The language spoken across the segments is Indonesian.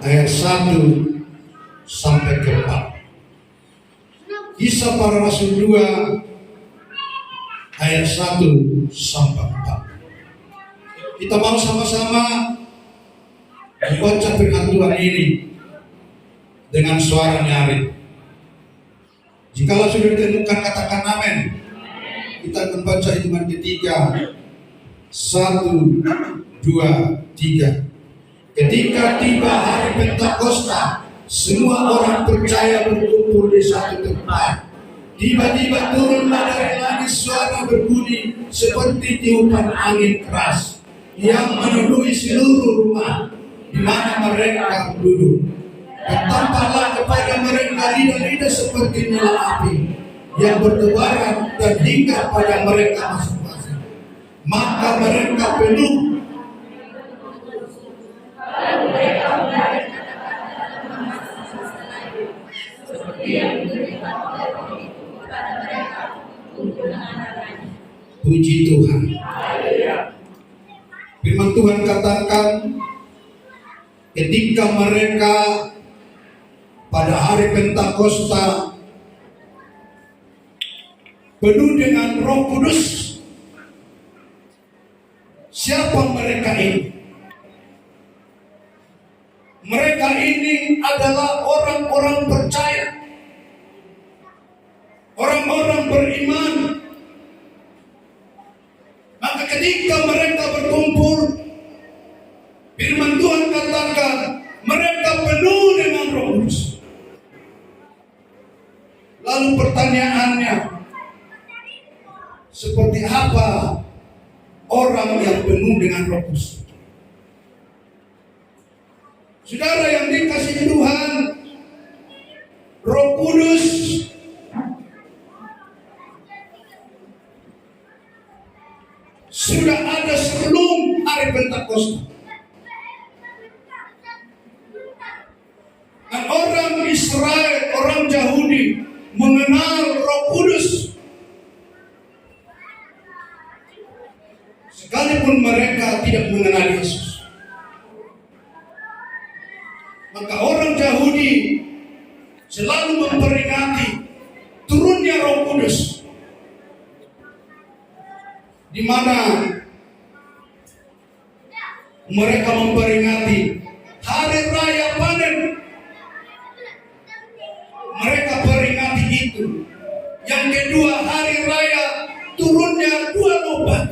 ayat 1 sampai ke 4. Kisah Para Rasul 2 ayat 1 sampai 4. Kita mau sama-sama membaca firman Tuhan ini dengan suara nyaring. Jikalau sudah ditemukan, katakan amin. Kita akan baca hitungan ketiga. 1, 2, 3. Ketika tiba hari Pentakosta, semua orang percaya berkumpul di satu tempat. Tiba-tiba turunlah dari langit suara berbunyi seperti tiupan angin keras yang memenuhi seluruh rumah di mana mereka duduk. Bertampaklah kepada mereka lidah-lidah seperti nyala api yang bertebaran dan hingga pada mereka masing-masing. Maka mereka penuh. Puji Tuhan. Firman Tuhan katakan, ketika mereka pada hari Pentakosta penuh dengan Roh Kudus. Siapa mereka ini? Mereka ini adalah orang-orang percaya, orang-orang beriman. Maka ketika mereka berkumpul, firman Tuhan katakan mereka penuh dengan Roh Kudus. Lalu pertanyaannya, seperti apa orang yang penuh dengan Roh Kudus? Saudara yang dikasihi Tuhan, Roh Kudus sudah ada sebelum hari Pentakosta. Dan orang Israel, orang Yahudi mengenal Roh Kudus. Sekalipun mereka tidak mengenal Yesus. Maka orang Yahudi selalu memperingati turunnya Roh Kudus, di mana mereka memperingati hari raya panen. Mereka peringati itu. Yang kedua, hari raya turunnya 2 obat.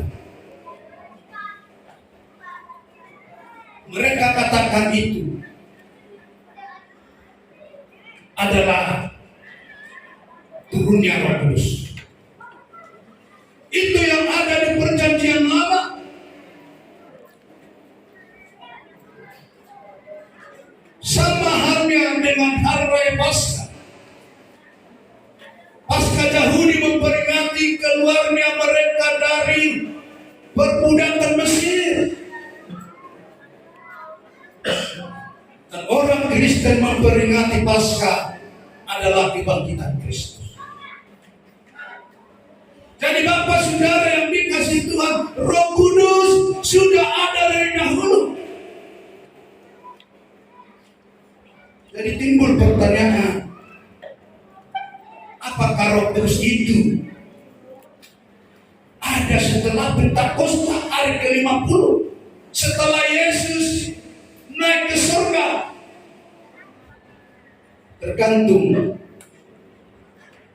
Mereka katakan itu adalah turunnya Roh Kudus. Itu yang ada di Perjanjian Lama. Sama halnya dengan hari raya Paskah. Paskah Yahudi memperingati keluarnya mereka dari perbudakan Mesir. Dan orang Kristen memperingati Paskah adalah kebangkitan Kristus. Jadi Bapak Saudara yang dikasihi Tuhan, Roh Kudus sudah ada dari dahulu. Jadi timbul pertanyaan, apakah Roh Kudus itu ada setelah Pentakosta hari ke-50? Setelah Yesus naik ke surga? Tergantung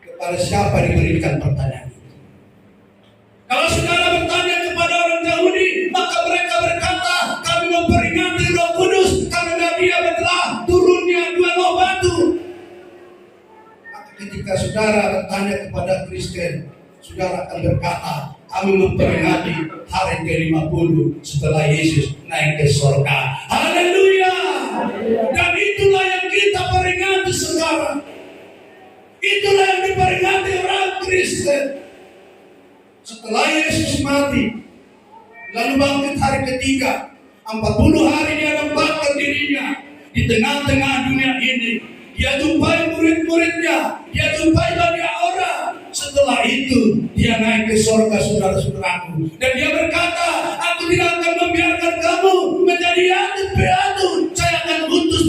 kepada siapa diberikan pertanyaan itu. Kalau saudara bertanya kepada orang Yahudi, maka mereka berkata, kami memperingati Roh Kudus karena dia adalah turunnya 2 loh batu. Maka ketika saudara bertanya kepada Kristen, saudara akan berkata, kami memperingati hari ke-50 setelah Yesus naik ke surga. Haleluya! Dan itulah yang kita peringati sekarang. Itulah yang diperingati orang Kristen. Setelah Yesus mati, lalu bangkit hari ketiga, 40 hari dia nampakkan dirinya di tengah-tengah dunia ini. Dia jumpai murid-muridnya, dia jumpai banyak orang. Setelah itu dia naik ke surga, saudara-saudaraku. Dan dia berkata, aku tidak akan membiarkan kamu menjadi yatim piatu. Saya akan utus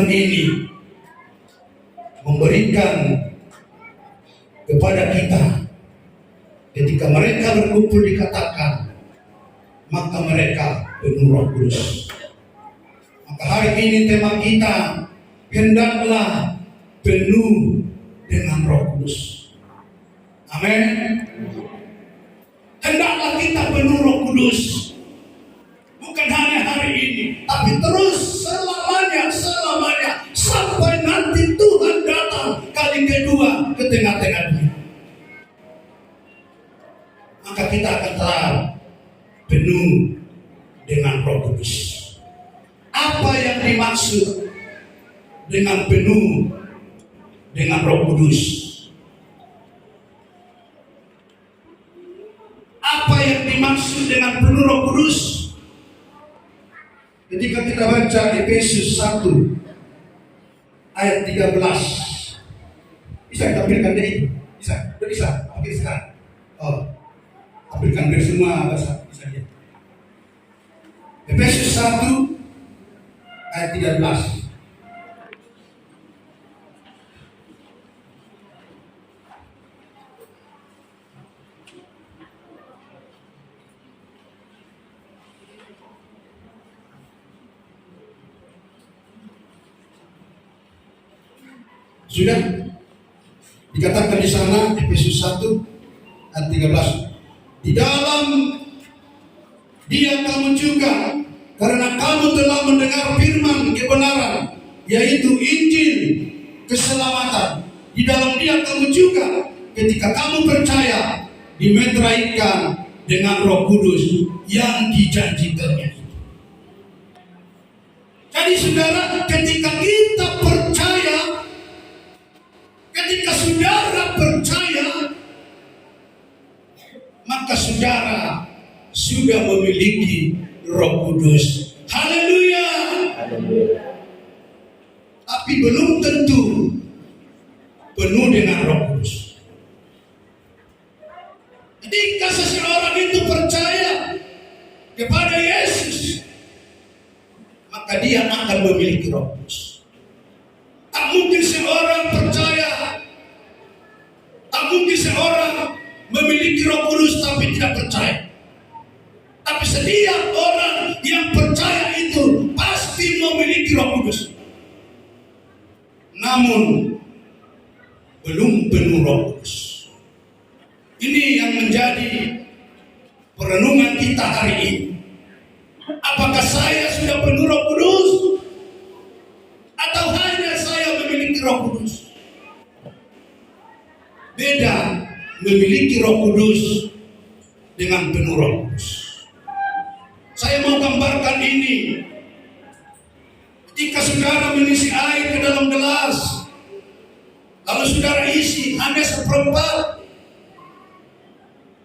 Tuhan ini memberikan kepada kita ketika mereka berkumpul dikatakan maka mereka penuh Roh Kudus. Maka hari ini tema kita, hendaklah penuh dengan Roh Kudus. Amin. Hendaklah kita penuh Roh Kudus. Bukan hanya hari ini, tapi terus selamanya sampai nanti Tuhan datang kali kedua ke tengah-tengah dunia. Maka kita akan telah penuh dengan Roh Kudus. Apa yang dimaksud dengan penuh dengan Roh Kudus? Apa yang dimaksud dengan penuh Roh Kudus? Ketika kita baca Efesus 1 ayat 13, bisa ditampilkan deh? Bisa? Oke sekarang. Tampilkan semua bahasa bisa lihat. Efesus 1 ayat 13. Sudah dikatakan di sana Efesus 1 ayat 13. Di dalam Dia kamu juga, karena kamu telah mendengar firman kebenaran, yaitu Injil keselamatan. Di dalam Dia kamu juga, ketika kamu percaya, dimeteraikan dengan Roh Kudus yang dijanjikannya. Jadi saudara, ketika kita percaya, ketika saudara percaya, maka saudara sudah memiliki Roh Kudus. Haleluya. Tapi belum tentu penuh dengan Roh Kudus. Ketika seseorang itu percaya kepada Yesus, maka dia akan memiliki Roh Kudus. Tak mungkin seorang percaya, tak mungkin seorang memiliki Roh Kudus tapi tidak percaya. Tapi setiap orang yang percaya itu pasti memiliki Roh Kudus. Namun belum penuh Roh Kudus. Ini yang menjadi perenungan kita hari ini. Apakah saya sudah penuh Roh Kudus? Atau hanya saya memiliki Roh Kudus? Beda memiliki Roh Kudus dengan penuh Roh Kudus. Saya mau gambarkan ini. Ketika saudara mengisi air ke dalam gelas, lalu saudara isi hanya seperempat,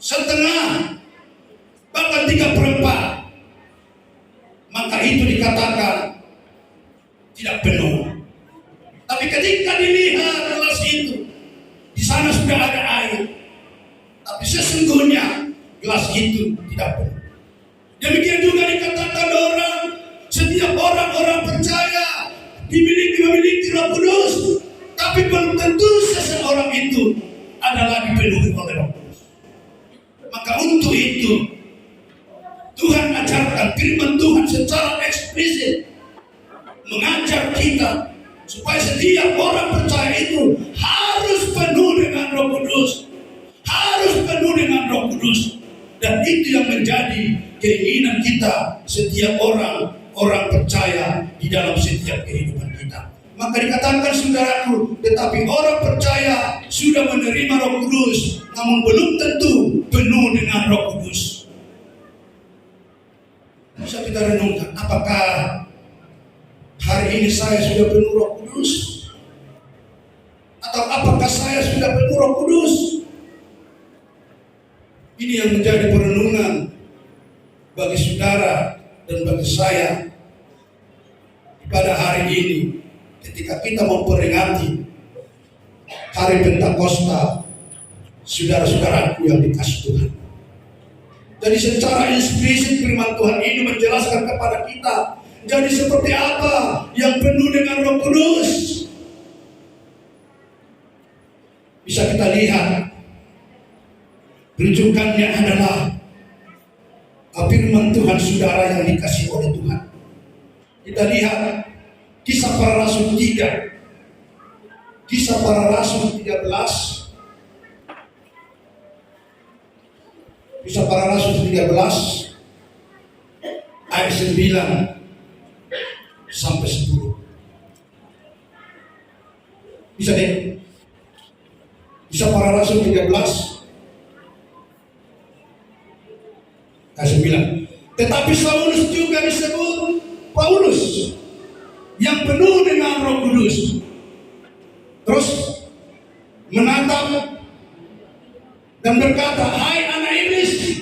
setengah, bahkan 3/4, maka itu dikatakan tidak penuh. Tapi ketika dilihat gelas itu, di sana sudah ada air, tapi sesungguhnya gelas itu tidak penuh. Demikian juga dikatakan setiap orang percaya memiliki Roh Kudus, tapi belum tentu seseorang itu adalah dipenuhi oleh Roh Kudus. Maka untuk itu Tuhan ajarkan, firman Tuhan secara eksplisit mengajar kita supaya setiap orang percaya itu harus penuh dengan Roh Kudus, harus penuh dengan Roh Kudus. Dan itu yang menjadi keinginan kita, setiap orang percaya di dalam setiap kehidupan kita. Maka dikatakan saudaraku, tetapi orang percaya sudah menerima Roh Kudus, namun belum tentu penuh dengan Roh Kudus. Bisa kita renungkan, apakah hari ini saya sudah penuh Roh Kudus? Atau apakah saya sudah penuh Roh Kudus? Ini yang menjadi perenungan bagi saudara dan bagi saya pada hari ini, ketika kita memperingati hari Pentakosta, saudara-saudaraku yang dikasih Tuhan. Jadi secara eksplisit firman Tuhan ini menjelaskan kepada kita, jadi seperti apa yang penuh dengan Roh Kudus. Bisa kita lihat, rujukannya adalah firman Tuhan saudara yang dikasih oleh Tuhan. Kita lihat Kisah Para Rasul 3. Kisah Para Rasul 13. Kisah Para Rasul 13 ayat 9 sampai 10. Bisa deh. Kisah Para Rasul 13 ayat 9. Tetapi Saulus juga disebut Paulus, yang penuh dengan Roh Kudus. Terus menatap dan berkata, hai anak iblis,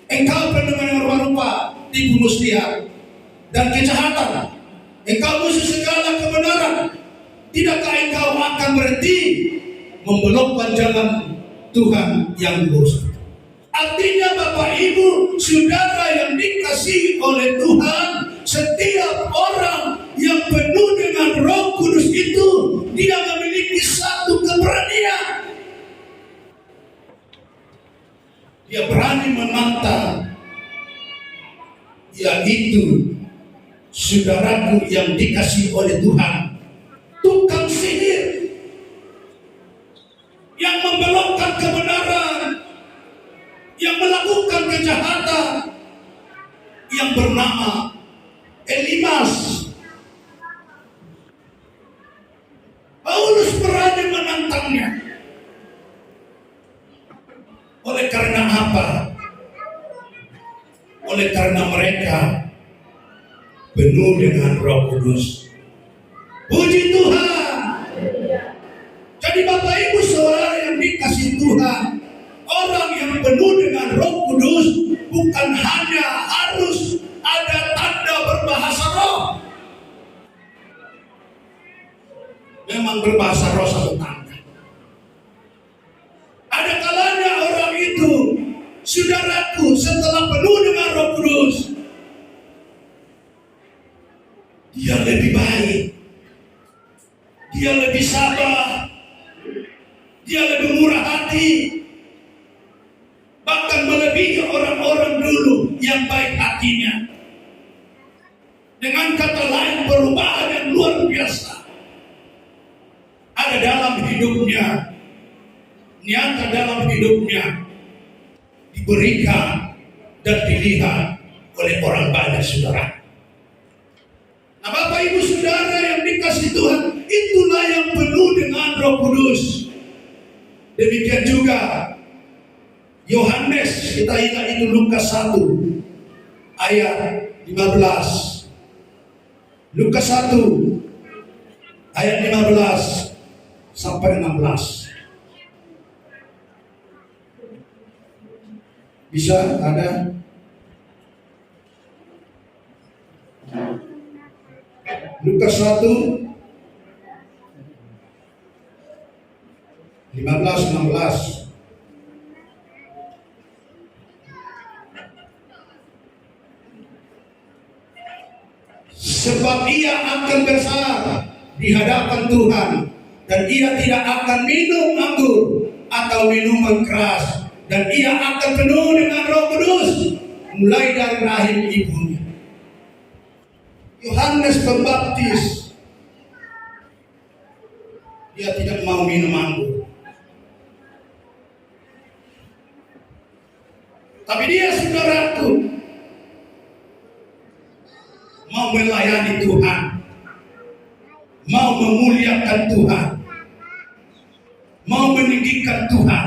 engkau penuh dengan rupa-rupa, tipu muslihat dan kejahatan. Engkau musuh segala kebenaran. Tidakkah engkau akan berhenti membelokkan jalan Tuhan yang lurus? Artinya Bapak Ibu Saudara yang dikasihi oleh Tuhan, setiap orang yang penuh dengan Roh Kudus itu, dia memiliki satu keberanian. Dia berani menantang, yaitu saudaraku yang dikasihi oleh Tuhan, tukang sihir yang membelokkan kebenaran, yang melakukan kejahatan, yang bernama Elimas. Paulus berani menantangnya. Oleh karena apa? Oleh karena mereka penuh dengan Roh Kudus. Puji Tuhan. Jadi Bapak Ibu Saudara yang dikasihi Tuhan, orang yang penuh dengan Roh Kudus bukan hanya harus ada tanda berbahasa roh. Memang berbahasa roh satu tanda. Ada kalanya orang itu, saudaraku, setelah penuh dengan Roh Kudus, dia lebih baik, dia lebih sabar, dia lebih murah hati, bahkan melebihi orang-orang dulu yang baik hatinya. Dengan kata lain, perubahan yang luar biasa ada dalam hidupnya, nyata dalam hidupnya, diberikan dan dilihat oleh orang banyak saudara. Nah Bapak Ibu Saudara yang dikasihi Tuhan, itulah yang penuh dengan Roh Kudus. Demikian juga Yohanes, kita ingat itu Lukas 1 ayat 15. Lukas 1 ayat 15 sampai 16. Bisa ada? Lukas 1 15-16. Sebab ia akan besar di hadapan Tuhan, dan ia tidak akan minum anggur atau minuman keras, dan ia akan penuh dengan Roh Kudus mulai dari rahim ibunya. Yohanes Pembaptis, dia tidak mau minum anggur, tapi dia saudaraku mau melayani Tuhan, mau memuliakan Tuhan, mau meninggikan Tuhan,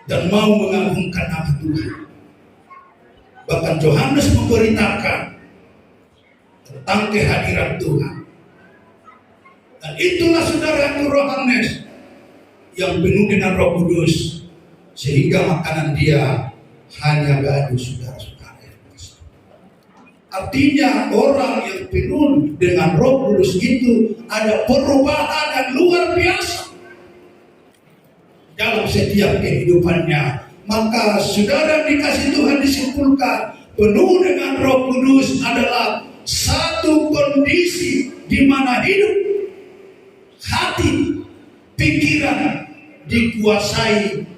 dan mau mengagungkan nama Tuhan. Bahkan Yohanes memberitakan tentang kehadiran Tuhan. Dan itulah saudaraku Yohanes yang penuh dengan Roh Kudus, sehingga makanan dia hanya gadu saudara-saudara. Artinya orang yang penuh dengan Roh Kudus itu ada perubahan yang luar biasa dalam setiap kehidupannya. Maka saudara dikasih Tuhan disimpulkan, penuh dengan Roh Kudus adalah satu kondisi di mana hidup, hati, pikiran dikuasai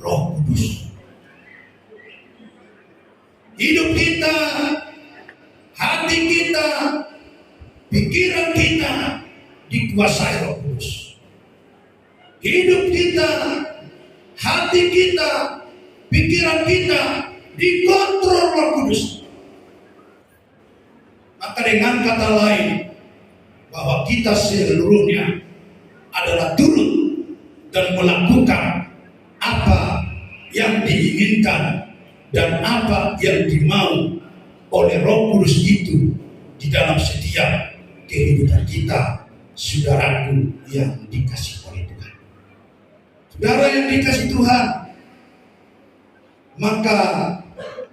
Roh Kudus. Hidup kita, hati kita, pikiran kita dikuasai Roh Kudus. Hidup kita, hati kita, pikiran kita dikontrol Roh Kudus. Maka dengan kata lain, bahwa kita seluruhnya adalah turut dan melakukan apa yang diinginkan dan apa yang dimau oleh Roh Kudus itu di dalam setiap kehidupan kita, saudaraku yang dikasihi oleh Tuhan. Saudara yang dikasihi Tuhan, maka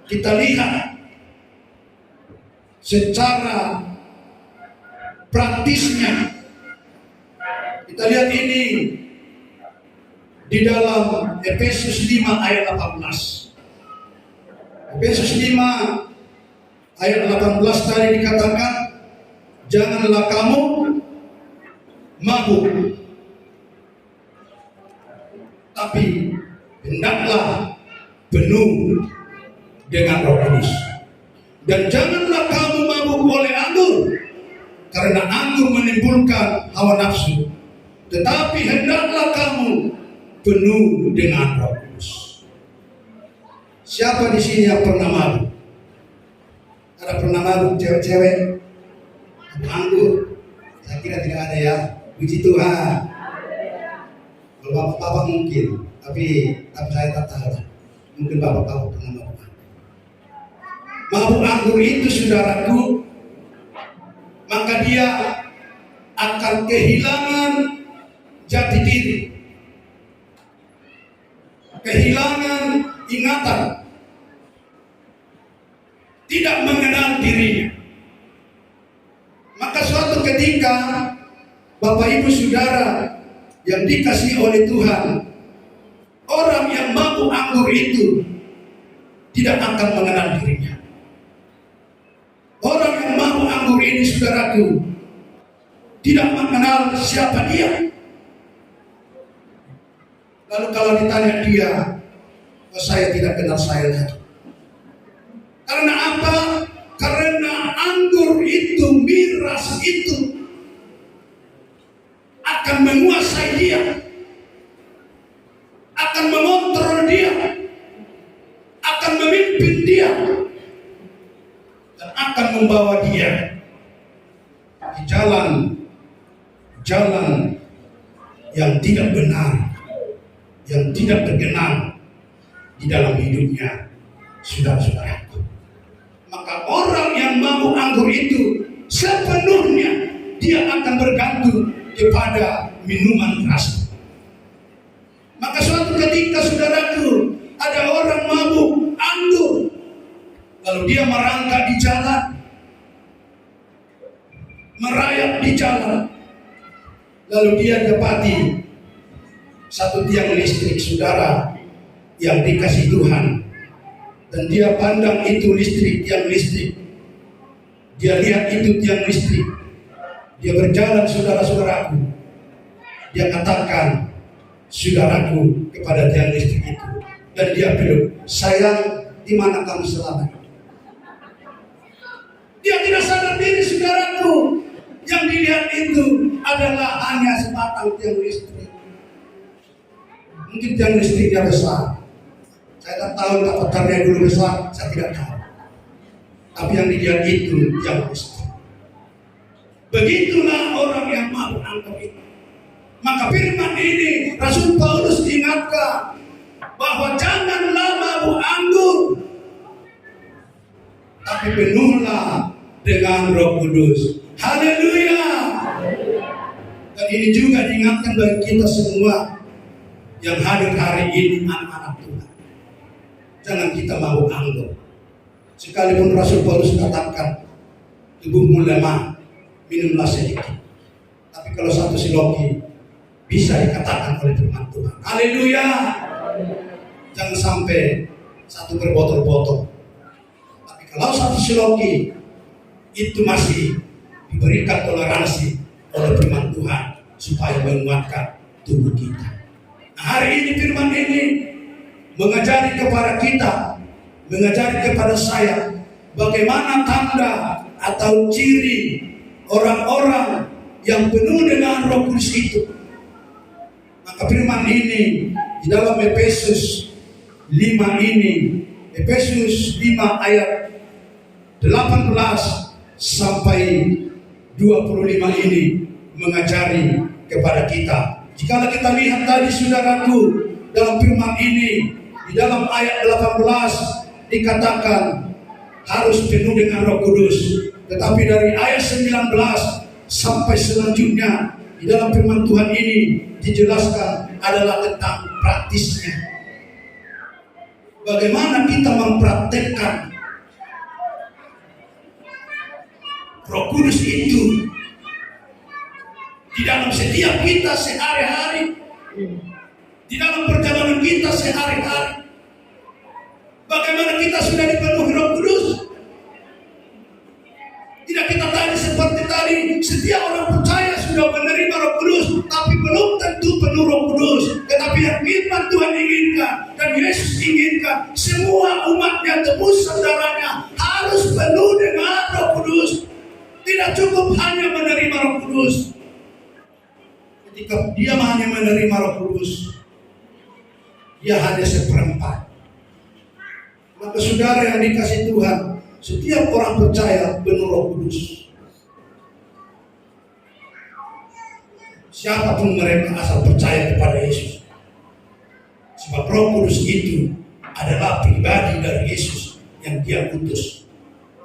kita lihat secara praktisnya. Kita lihat ini di dalam Efesus 5 ayat 18. Efesus 5 ayat 18 tadi dikatakan, janganlah kamu mabuk, tapi hendaklah penuh dengan Roh Kudus. Dan janganlah kamu mabuk oleh anggur, karena anggur menimbulkan hawa nafsu, tetapi hendaklah kamu penuh dengan Roh Kudus. Siapa di sini yang pernah mabuk? Ada pernah mabuk cewek-cewek? Anggur? Saya kira tidak ada ya. Puji Tuhan. Kalau bapak-bapak mungkin, tapi saya tak tahu. Mungkin bapak-bapak pernah mabuk. Mabuk anggur itu, saudaraku, maka dia akan kehilangan jati diri, kehilangan ingatan, tidak mengenal dirinya. Maka suatu ketika, Bapak Ibu Saudara yang dikasihi oleh Tuhan, orang yang mabuk anggur itu tidak akan mengenal dirinya. Orang yang mabuk anggur ini, saudaraku, tidak mengenal siapa dia. Lalu kalau ditanya dia, oh, saya tidak kenal saya lagi. Karena apa? Karena anggur itu, miras itu akan menguasai dia, akan mengontrol dia, akan memimpin dia, dan akan membawa dia di jalan yang tidak benar, yang tidak berkenan di dalam hidupnya, saudara-saudaraku. Maka orang yang mabuk anggur itu sepenuhnya dia akan bergantung kepada minuman keras. Maka suatu ketika, saudaraku, ada orang mabuk anggur, lalu dia merangkak di jalan, merayap di jalan, lalu dia dapati satu tiang listrik, saudara yang dikasih Tuhan, dan dia pandang itu listrik, tiang listrik, dia lihat itu tiang listrik, dia berjalan, saudara-saudaraku, dia katakan, saudaraku, kepada tiang listrik itu, dan dia bilang, sayang, di mana kamu selama ini? Dia tidak sadar diri, saudaraku, yang dilihat itu adalah hanya sebatang tiang listrik. Mungkin tiang listriknya besar, saya tak tahu kapatannya dulu besar, saya tidak tahu. Tapi yang dilihat itu tiang listrik. Begitulah orang yang mabuk anggur itu. Maka firman ini Rasul Paulus ingatkan bahwa janganlah mabuk anggur, tapi penuhlah dengan Roh Kudus. Haleluya. Dan ini juga diingatkan bagi kita semua yang hadir hari ini, anak-anak Tuhan. Jangan kita mabuk anggur. Sekalipun Rasul Paulus katakan, tubuhmu lemah, minumlah sedikit. Tapi kalau satu siloki bisa dikatakan oleh firman Tuhan. Haleluya. jangan sampai satu berbotol-botol. Tapi kalau satu siloki itu masih diberikan toleransi oleh firman Tuhan supaya menguatkan tubuh kita. Nah, hari ini firman ini mengajari kepada kita, mengajari kepada saya bagaimana tanda atau ciri orang-orang yang penuh dengan Roh Kudus itu. Maka firman ini di dalam Efesus 5 ini, Efesus 5 ayat 18 sampai 25 ini mengajari kepada kita. Jika kita lihat tadi saudaraku, dalam firman ini di dalam ayat 18 dikatakan harus penuh dengan Roh Kudus. Tetapi dari ayat 19 sampai selanjutnya di dalam firman Tuhan ini dijelaskan adalah tentang praktisnya. Bagaimana kita mempraktekkan Roh Kudus itu di dalam setiap kita sehari-hari, di dalam perjalanan kita sehari-hari. Bagaimana kita sudah dipenuhi Roh Kudus? Tidak kita tadi seperti tadi, setiap orang percaya sudah menerima Roh Kudus, tapi belum tentu penuh Roh Kudus. Tetapi yang firman Tuhan inginkan dan Yesus inginkan, semua umatnya, tebus saudaranya harus penuh dengan Roh Kudus. Tidak cukup hanya menerima Roh Kudus. Ketika dia hanya menerima Roh Kudus, dia hanya seperempat. Maka saudara yang dikasih Tuhan, setiap orang percaya penuh Roh Kudus. Siapapun mereka asal percaya kepada Yesus. Sebab Roh Kudus itu adalah pribadi dari Yesus yang dia utus.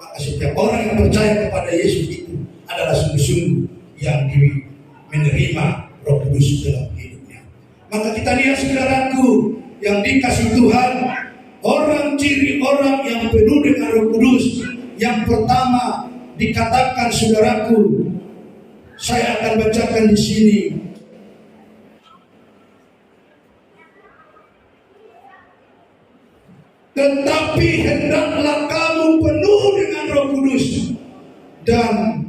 Maka setiap orang yang percaya kepada Yesus itu adalah sungguh-sungguh yang menerima Roh Kudus dalam hidupnya. Maka kita lihat saudaraku yang dikasih Tuhan, orang ciri orang yang penuh dengan Roh Kudus. Yang pertama dikatakan saudaraku, saya akan bacakan di sini. Tetapi hendaklah kamu penuh dengan Roh Kudus dan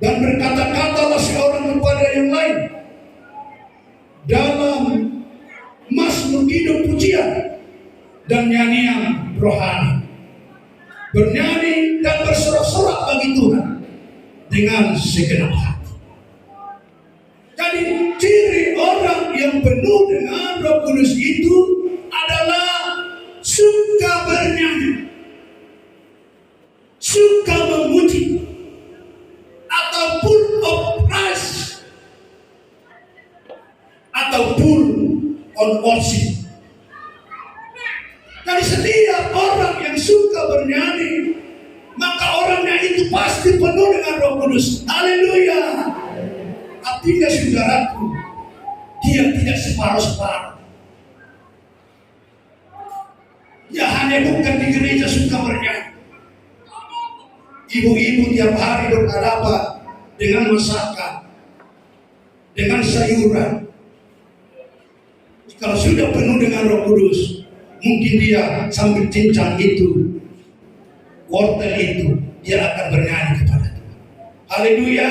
berkata-katalah seorang kepada yang lain dalam mazmur hidup pujian dan nyanyian rohani, bernyanyi dan bersorak-sorak bagi Tuhan dengan segenap hati. Jadi ciri orang yang penuh dengan Roh Kudus itu adalah suka bernyanyi, suka memuji, ataupun praise, ataupun on worship. Dari setiap orang yang suka bernyanyi, maka orangnya itu pasti penuh dengan Roh Kudus. Haleluya. Artinya saudaraku, dia tidak separuh-separuh. Dia hanya bukan di gereja suka bernyanyi. Ibu-ibu tiap hari berhadapan dengan masakan, dengan sayuran. Kalau sudah penuh dengan Roh Kudus, mungkin dia sambil cincang itu, wortel itu, dia akan bernyanyi kepada Tuhan. Haleluya.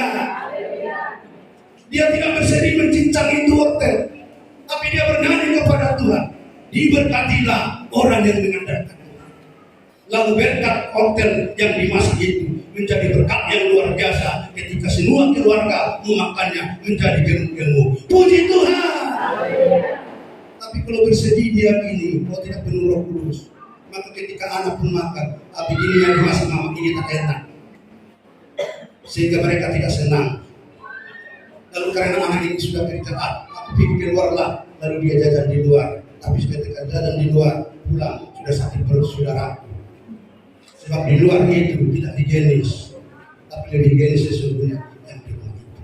Dia tidak bersedih mencincang itu wortel, tapi dia bernyanyi kepada Tuhan. Diberkatilah orang yang mengandalkan Tuhan. Lalu berkat wortel yang dimasak itu menjadi berkat yang luar biasa ketika semua keluarga memakannya menjadi gemuk-gemuk. Puji Tuhan. Tapi kalau bersedih dia ini, kalau tidak penuh Roh Kudus, maka ketika anak pun makan, tapi ini yang dimasak mama ini tak enak, sehingga mereka tidak senang. Lalu karena anak ini sudah kerja, aku pergi keluar lah, lalu dia jajan di luar. Tapi ketika jajan di luar, pulang sudah sakit perut saudara. Sebab di luar itu tidak higienis, tapi lebih higienis sesungguhnya yang di rumah itu.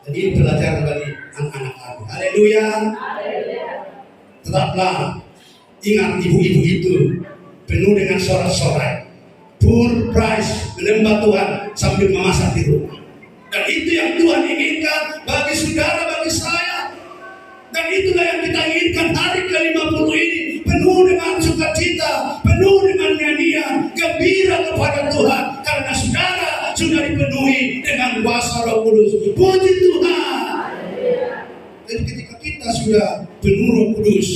Jadi ini pelajaran bagi anak-anak kami. Haleluya. Tetaplah ingat ibu-ibu itu penuh dengan sorak-sorai. full price, menyembah Tuhan sambil memasak di rumah. Dan itu yang Tuhan inginkan bagi saudara, bagi saya. Dan itulah yang kita inginkan hari ke-50 ini, penuh dengan sukacita, penuh dengan nyanyian, gembira kepada Tuhan, karena saudara sudah dipenuhi dengan kuasa Roh Kudus. Puji Tuhan. Jadi ketika kita sudah penuh Roh Kudus,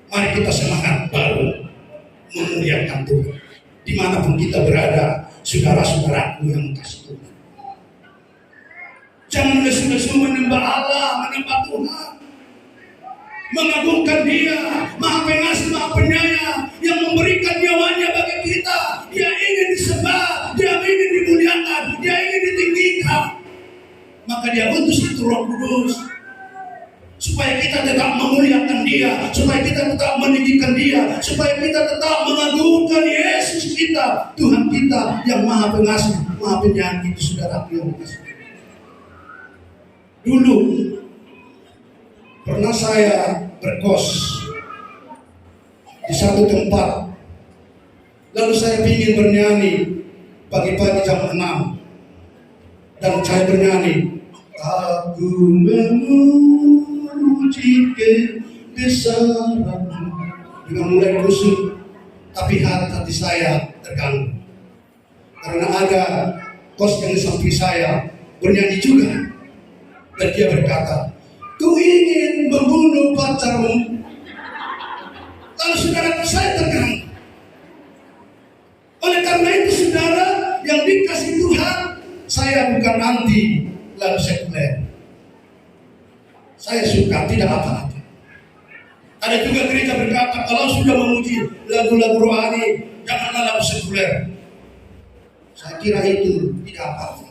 mari kita semangat baru memuliakan Tuhan. Dimanapun kita berada, saudara-saudaraku yang kasih Tuhan. Jangan lesu-lesu menyembah Allah, menyembah Tuhan, mengagungkan Dia, Maha Pengasih, Maha Penyayang, yang memberikan nyawanya bagi kita. Dia ingin disembah, Dia ingin dimuliakan, Dia ingin ditinggikan. Maka Dia utus itu Roh Kudus, supaya kita tetap memuliakan Dia, supaya kita tetap meninggikan Dia, supaya kita tetap mengagungkan Yesus kita, Tuhan kita yang Maha Pengasih, Maha Penyayang itu, saudara yang dikasihi. Dulu pernah saya berkos di satu tempat, lalu saya ingin bernyanyi pagi-pagi jam 6, dan saya bernyanyi, aku memuji kebesaran-Mu, dengan mulai kusuk, tapi hati saya terganggu karena ada kos yang di samping saya bernyanyi juga. Dan dia berkata, ku ingin membunuh pacarmu. Lalu saudara, saya terganggu. Oleh karena itu saudara yang dikasih Tuhan, saya bukan anti lagu sekuler. Saya suka, tidak apa-apa. Ada juga gereja berkata, kalau sudah memuji lagu-lagu rohani, janganlah lagu sekuler. Saya kira itu tidak apa-apa.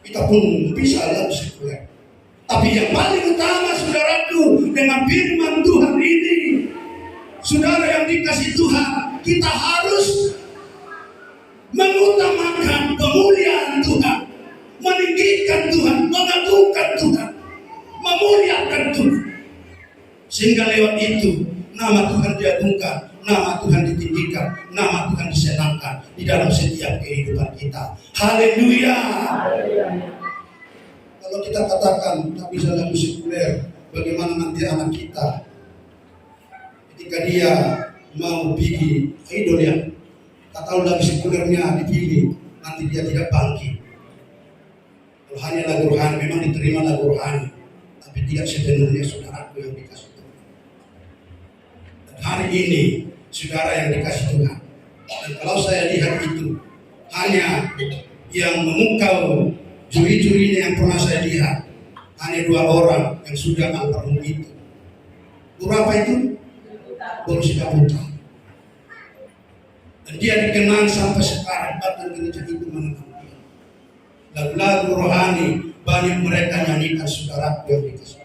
Kita pun bisa lagu sekuler. Tapi yang paling utama saudaraku, dengan firman Tuhan ini, saudara yang dikasih Tuhan, kita harus mengutamakan kemuliaan Tuhan, meninggikan Tuhan, mengagungkan Tuhan, memuliakan Tuhan. Sehingga lewat itu nama Tuhan diagungkan, nama Tuhan ditinggikan, nama Tuhan disenangkan di dalam setiap kehidupan kita. Haleluya. Kalau kita katakan tak bisa lagu sekuler, bagaimana nanti anak kita ketika dia mau pilih idol yang tak tahu lagu sekulernya dipilih, nanti dia tidak bangkit. Kalau hanya lagu rohani, memang diterima lagu rohani, tapi tidak sepenuhnya saudaraku yang dikasih Tuhan. Dan hari ini saudara yang dikasih Tuhan, dan kalau saya lihat itu hanya yang memukau juri-juri yang pernah saya lihat, hanya 2 orang yang sudah almarhum itu. Berapa itu? Borusika Putra. Dan dia dikenang sampai sekarang, bahkan gereja itu mengenang dia. Lagu-lagu rohani banyak mereka nyanyikan, saudara yang dikasih.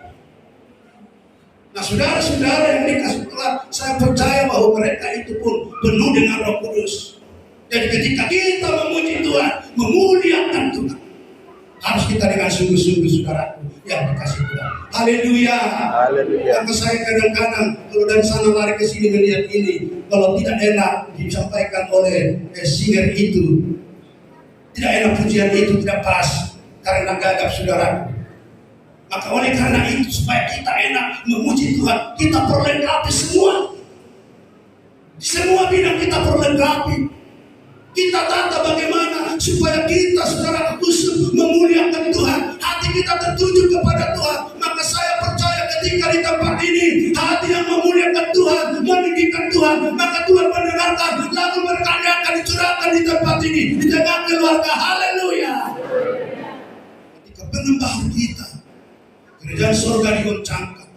Nah, saudara-saudara yang dikasih Tuhan, saya percaya bahwa mereka itu pun penuh dengan Roh Kudus. Jadi ketika kita memuji Tuhan, memuliakan Tuhan, harus kita dengan sungguh-sungguh, saudaraku yang dikasih Tuhan. Haleluya. Karena saya kadang-kadang kalau dari sana lari ke sini melihat ini, kalau tidak enak disampaikan oleh singer itu, tidak enak pujian itu, tidak pas karena gagap saudaraku. Maka oleh karena itu, supaya kita enak memuji Tuhan, kita perlengkapi semua. Di semua bidang kita perlengkapi. Kita tata bagaimana supaya kita secara khusus memuliakan Tuhan. Hati kita tertuju kepada Tuhan. Maka saya percaya ketika di tempat ini, hati yang memuliakan Tuhan, meninggikan Tuhan, maka Tuhan mendengarkan lagu berkarya akan dicurahkan di tempat ini, di tengah keluarga. Haleluya. Ketika penyembahan kita, kerajaan surga digoncangkan,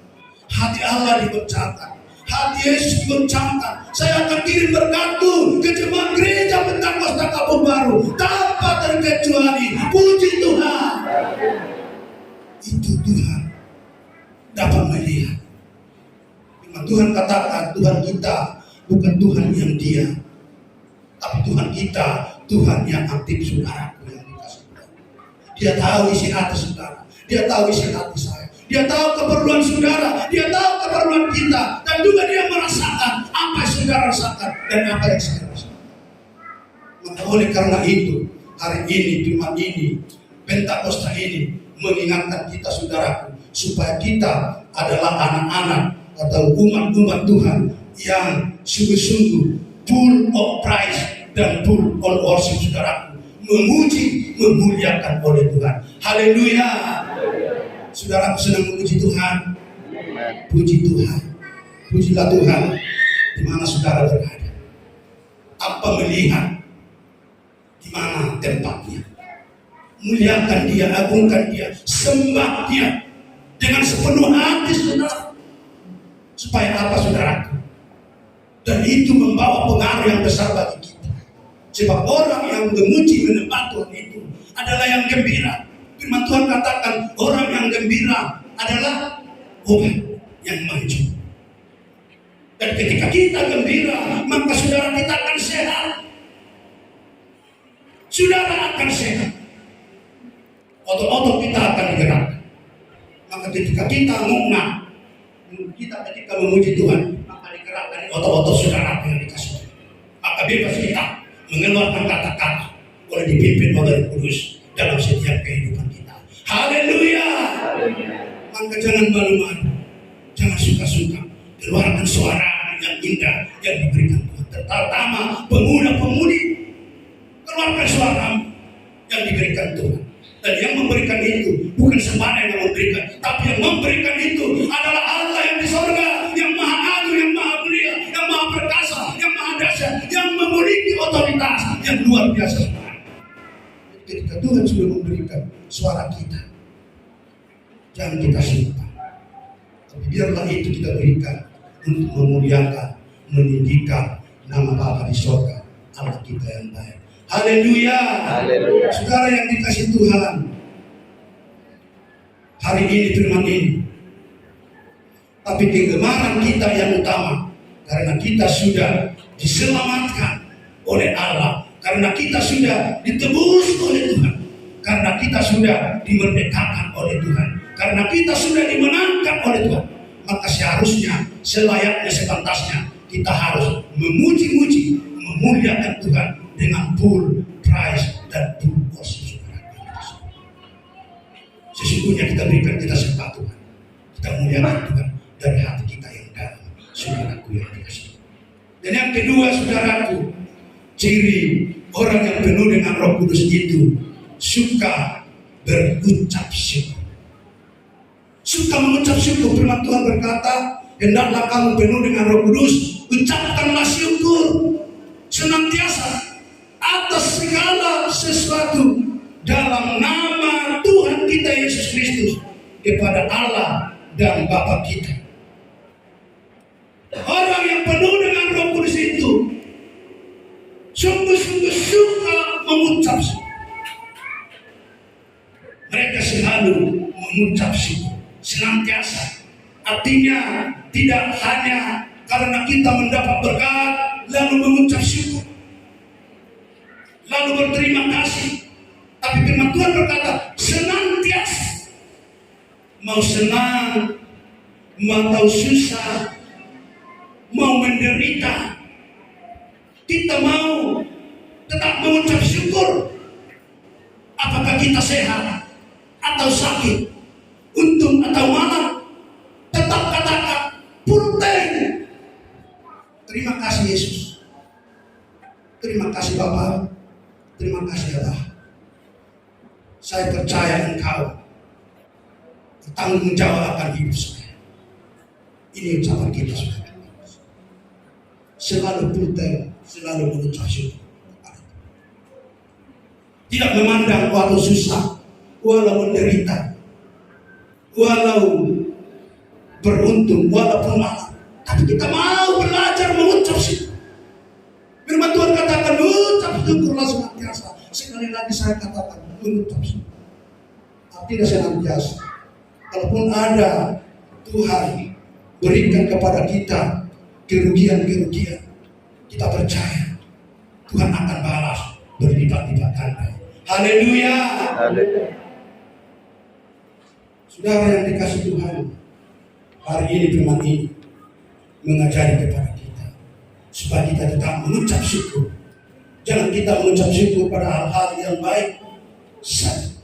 hati Allah digoncangkan, hati Yesus digoncangkan. Saya akan kirim berkatku ke jemaat gereja Pentakosta Kampung Baru tanpa terkecuali. Puji Tuhan. Itu Tuhan dapat melihat. Firman Tuhan katakan, Tuhan kita bukan Tuhan yang diam, tapi Tuhan kita Tuhan yang aktif, saudaraku yang dikasih Tuhan. Dia tahu isi hati saudara, Dia tahu isi hati saya. Dia tahu keperluan saudara, dia tahu keperluan kita, dan juga dia merasakan apa yang saudara rasakan dan apa yang saya rasakan. Maka oleh karena itu, hari ini, firman ini, Pentakosta ini mengingatkan kita saudaraku, supaya kita adalah anak-anak atau umat-umat Tuhan yang sungguh-sungguh full of praise dan full of worship saudaraku, memuji, memuliakan oleh Tuhan. Haleluya. Saudaraku senang memuji Tuhan. Puji Tuhan. Pujilah Tuhan di mana saudara berada. Apa melihat di mana tempatnya. Muliakan dia, agungkan dia, sembah dia dengan sepenuh hati saudara. Supaya apa saudaraku? Dan itu membawa pengaruh yang besar bagi kita. Sebab orang yang memuji menyembah Tuhan itu adalah yang gembira. Firman Tuhan katakan orang yang gembira adalah orang yang maju. Dan ketika kita gembira, maka saudara kita akan sehat. Saudara akan sehat. Otot-otot kita akan digerakkan. Maka ketika kita mengenang, kita ketika memuji Tuhan, maka digerakkan otot-otot saudara yang dikasih. Maka bebas kita mengeluarkan kata-kata oleh dipimpin oleh Kudus dalam setiap kehidupan kita. Haleluya. Maka jangan malu-malu, jangan suka-suka, keluarkan suara yang indah yang diberikan Tuhan. Terutama pemuda-pemudi, keluarkan suara yang diberikan Tuhan. Dan yang memberikan itu bukan sembarang yang memberikan, tapi yang memberikan itu adalah Allah yang di sorga, yang maha agung, yang maha mulia, yang maha perkasa, yang maha dahsyat, yang memiliki otoritas yang luar biasa. Ketika Tuhan sudah memberikan suara kita, jangan kita simpan. Tapi biarlah itu kita berikan untuk memuliakan, meninggikan nama Bapa di sorga, Allah kita yang baik. Haleluya. Saudara yang dikasih Tuhan, hari ini firman ini, tapi kegemaran kita yang utama, karena kita sudah diselamatkan oleh Allah, karena kita sudah ditebus oleh Tuhan, karena kita sudah dimerdekakan oleh Tuhan, karena kita sudah dimenangkan oleh Tuhan, maka seharusnya, selayaknya, sepantasnya kita harus memuji-muji, memuliakan Tuhan dengan full praise dan full worship. Sesungguhnya kita berikan, kita sembah Tuhan, kita muliakan Tuhan dari hati kita yang dalam, saudaraku yang dikasihi. Dan yang kedua saudaraku, ciri orang yang penuh dengan Roh Kudus itu suka berucap syukur. Suka mengucap syukur. Firman Tuhan berkata, hendaklah kamu penuh dengan Roh Kudus, ucapkanlah syukur senantiasa atas segala sesuatu dalam nama Tuhan kita Yesus Kristus kepada Allah dan Bapa kita. Orang yang penuh dengan Roh Kudus itu sungguh-sungguh suka mengucap syukur. Mereka selalu mengucap syukur senantiasa. Artinya tidak hanya karena kita mendapat berkat lalu mengucap syukur, lalu berterima kasih, tapi firman Tuhan berkata senantiasa. Mau senang, mau susah, mau menderita, kita mau tetap mengucap syukur. Apakah kita sehat atau sakit, untung atau malam, tetap katakan punten. Terima kasih Yesus, terima kasih Bapa, terima kasih Allah. Saya percaya Engkau bertanggung jawab akan hidup saya. Ini ucapan kita saudara. Selalu punten, selalu mengucap syukur. Tidak memandang walau susah, walau menderita, walau beruntung, walaupun malam, tapi kita mau belajar mengucap syukur. Firman Tuhan katakan ucap syukurlah senantiasa. Sekali lagi saya katakan mengucap syukur. Tidak senantiasa. Kalaupun ada Tuhan berikan kepada kita kerugian-kerugian, kita percaya Tuhan akan balas berlipat-lipat ganda. Haleluya. Saudara yang dikasih Tuhan, hari ini firman ini mengajari kepada kita supaya kita tetap mengucap syukur. Jangan kita mengucap syukur pada hal-hal yang baik saja.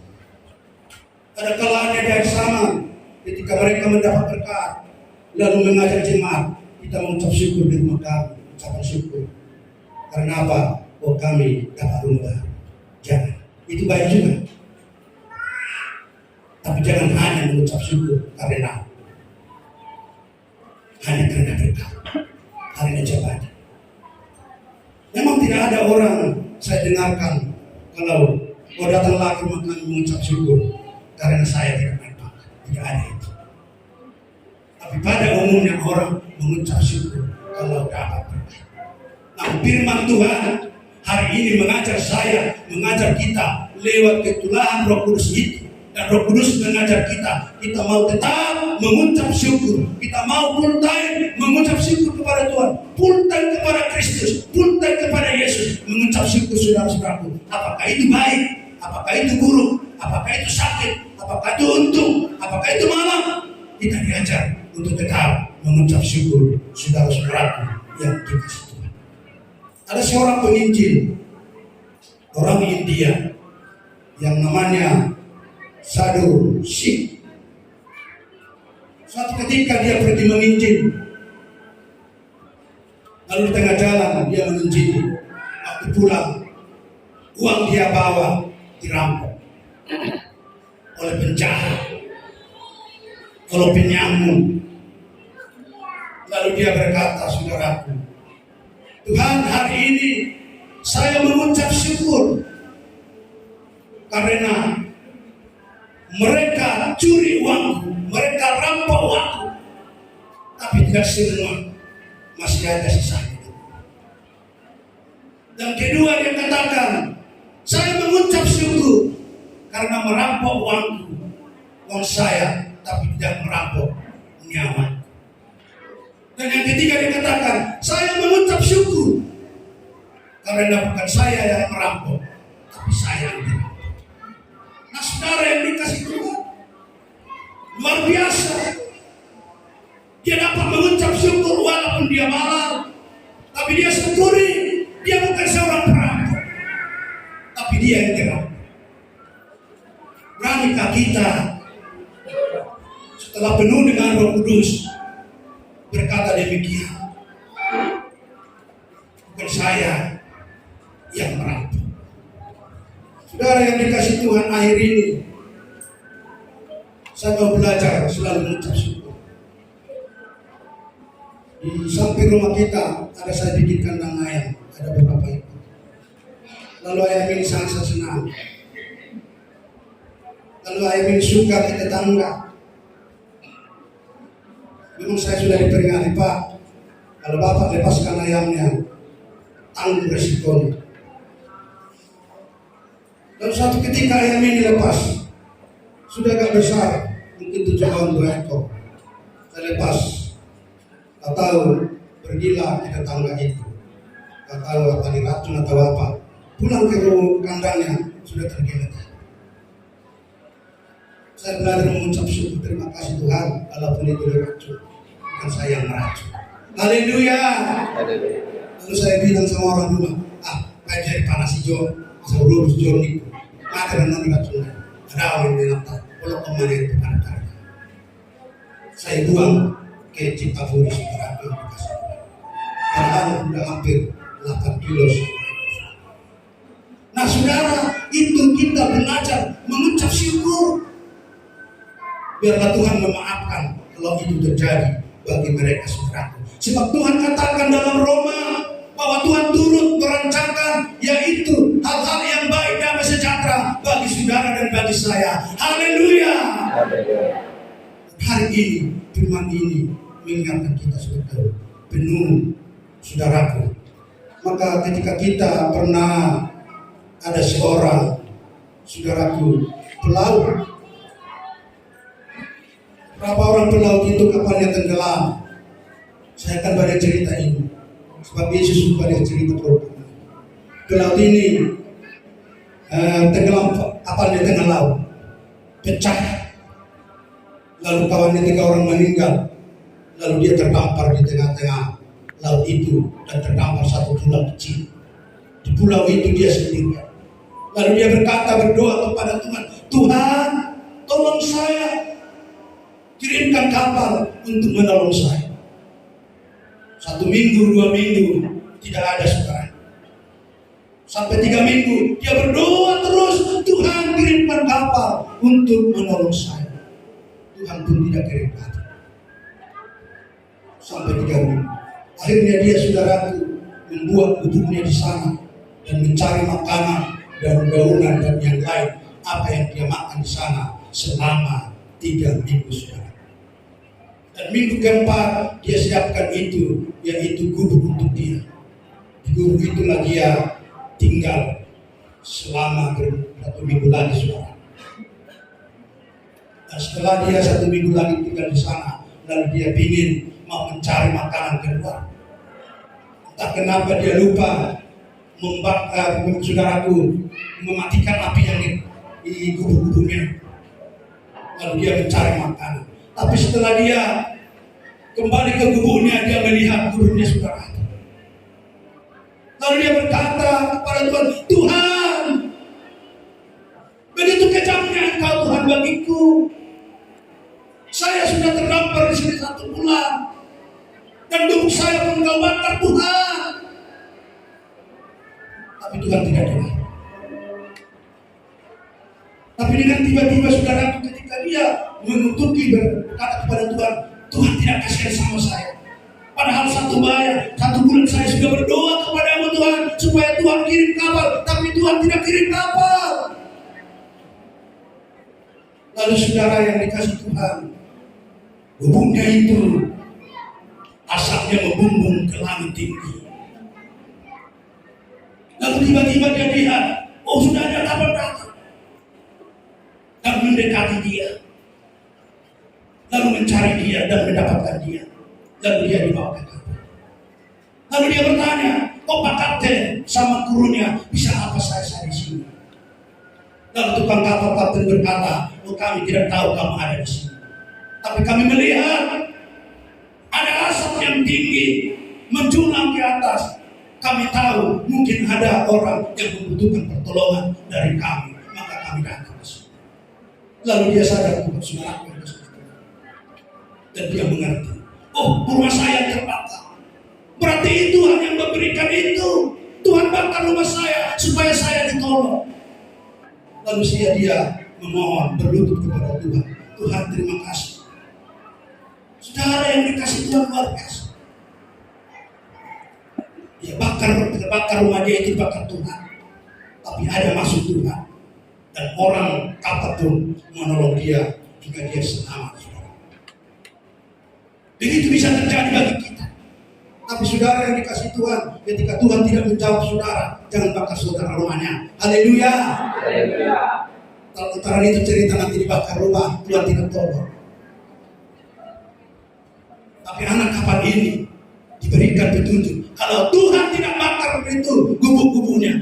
Ada kalanya dari sama ketika mereka mendapat berkat lalu mengajar jemaat, kita mengucap syukur di rumah kami, ucapan syukur. Karena apa? Oh, kami dapat rumah. Jangan, itu baik juga. Tapi jangan hanya mengucap syukur karena berkat, karena jabatan. Memang tidak ada orang saya dengarkan kalau datang lagi makan mengucap syukur karena saya tidak naik pangkat. Tidak ada itu. Tapi pada umumnya orang mengucap syukur kalau dapat berkat. Nah, firman Tuhan hari ini mengajar saya, mengajar kita lewat ketulahan Roh Kudus itu. Dan Roh Kudus mengajar kita mau tetap mengucap syukur. Kita mau full time mengucap syukur kepada Tuhan, full time kepada Kristus, full time kepada Yesus. Mengucap syukur, saudara-saudaraku. Apakah itu baik? Apakah itu buruk? Apakah itu sakit? Apakah itu untung? Apakah itu malam? Kita diajar untuk tetap mengucap syukur, saudara-saudaraku yang dikasih Tuhan. Ada seorang penginjil, orang India yang namanya Sadhu Sikh. Suatu ketika dia pergi menginjil, lalu di tengah jalan dia menginjil. Waktu pulang, uang dia bawa dirampok oleh penjahat, oleh penyamun. Lalu dia berkata, saudaraku, Tuhan, hari ini saya mengucap syukur karena mereka curi uangku, mereka rampok uangku, tapi tidak semua, masih ada sisanya. Dan kedua dia katakan, saya mengucap syukur karena merampok uangku, uang saya, tapi tidak merampok nyawa. Dan yang ketiga dia katakan, saya mengucap syukur karena bukan saya yang merampok, tapi saya yang merampok. Nah, saudara yang dikasih Tuhan, luar biasa. Dia dapat mengucap syukur walaupun dia malam, tapi dia syukuri dia bukan seorang perampok, tapi dia yang terampok. Beranikah kita setelah penuh dengan Roh Kudus berkata demikian, bukan saya yang merampok. Saudara yang dikasih Tuhan, akhir ini saya mau belajar selalu mengucap syukur. Di samping rumah kita ada saya bikin kandang ayam, ada beberapa itu. Lalu ayam ini sangat senang. Lalu ayam ini suka ke tetangga. Memang saya sudah diperingati, Pak, kalau Bapak lepaskan ayamnya, tanggung resikonya. Dan suatu ketika ayam ini lepas, sudah agak besar, mungkin 7 tahun 2 ekor. Saya lepas, tak tahu pergilah ke tetangga itu, tak tahu apa diracun atau apa. Pulang ke kandangnya sudah tergeletak. Saya belajar mengucap syukur, terima kasih Tuhan, walaupun itu diracun, bukan saya yang meracun. Haleluya. Lalu saya bilang sama orang rumah, kayak jadi panas hijau, sebelum hijau itu. Maka nanti racun ada orang yang bilang, kalau kemarin itu ada. Saya buang ke Cipaguri, saudara yang dikasih. Padahal sudah hampir 8 kilo. Nah, saudara, itu kita belajar mengucap syukur. Biarlah Tuhan memaafkan kalau itu terjadi bagi mereka, saudara. Sebab Tuhan katakan dalam Roma bahwa Tuhan turut merancangkan yaitu hal-hal yang baik dan sejahtera bagi saudara dan bagi saya. Haleluya. Hari ini firman ini mengingatkan kita, saudara, penuh, saudaraku. Maka ketika kita pernah ada seorang saudaraku pelaut, berapa orang pelaut itu kapalnya tenggelam. Saya akan banyak cerita ini sebab Yesus suka dia cerita program. Pelaut ini tenggelam, kapalnya tengah laut, pecah. Lalu kawannya 3 orang meninggal. Lalu dia terdampar di tengah-tengah laut itu dan terdampar satu pulau kecil. Di pulau itu dia sendirian. Lalu dia berdoa kepada Tuhan, Tuhan, tolong saya, kirimkan kapal untuk menolong saya. 1 minggu, 2 minggu, tidak ada saudara. Sampai 3 minggu, dia berdoa terus, Tuhan kirimkan kapal untuk menolong saya. Tuhan pun tidak kirim kapal. Sampai 3 minggu. Akhirnya dia, saudaraku, membuat gubuknya di sana dan mencari makanan dan daunan dan yang lain, apa yang dia makan di sana selama 3 minggu, saudara. Dan minggu keempat dia siapkan itu, yaitu gubuk untuk dia. Di gubuk itulah dia tinggal selama 1 minggu lagi, saudara. Dan setelah dia 1 minggu lagi tinggal di sana, lalu dia ingin mau mencari makanan keluar. Entah kenapa dia lupa membakar, saudaraku, mematikan api yang di gubuk-gubuknya. Lalu dia mencari makanan. Tapi setelah dia kembali ke gubuknya, dia melihat gubuknya, saudara. Lalu dia berkata kepada Tuhan, Tuhan, begitu kejamnya Engkau Tuhan bagiku. Saya sudah terdampar di sini 1 bulan dan gubuk saya pun Engkau bakar, Tuhan. Tapi Tuhan tidak dengar. Tapi dengan tiba-tiba, saudara, ketika dia menutupi berkata kepada Tuhan, Tuhan tidak kasihan sama saya. Padahal 1 bulan saya sudah berdoa kepadamu Tuhan, supaya Tuhan kirim kapal, tapi Tuhan tidak kirim kapal. Lalu saudara yang dikasih Tuhan, gubuknya itu asapnya membumbung ke langit tinggi. Lalu tiba-tiba dia lihat, oh sudah ada kapal datang. Dan mendekati dia, lalu mencari dia dan mendapatkan dia, lalu dia dibawa ke kapal. Lalu dia bertanya, kok Pak Kapten sama krunya bisa apa saya di sini? Lalu tukang kapal kapten berkata, oh kami tidak tahu kamu ada di sini, tapi kami melihat ada asap yang tinggi menjulang ke atas. Kami tahu mungkin ada orang yang membutuhkan pertolongan dari kami, maka kami datang ke sini. Lalu dia sadar, saudara, dan dia mengerti, oh rumah saya terbakar. Berarti itu Tuhan yang memberikan itu. Tuhan bakar rumah saya supaya saya ditolong. Lalu dia memohon, berlutut kepada Tuhan. Tuhan, terima kasih. Saudara yang dikasih Tuhan luar biasa. Dia bakar rumah dia itu, bakar Tuhan. Tapi ada masuk Tuhan. Dan orang kapal pun menolong dia jika dia selamat. Begitu bisa terjadi bagi kita. Tapi saudara yang dikasih Tuhan, ketika Tuhan tidak menjawab saudara, jangan bakar saudara rumahnya. Haleluya. Kalau utara itu cerita nanti dibakar rumah, Tuhan tidak tolong. Tapi anak kapal ini diberikan petunjuk. Kalau Tuhan tidak bakar itu gubuk-gubuknya,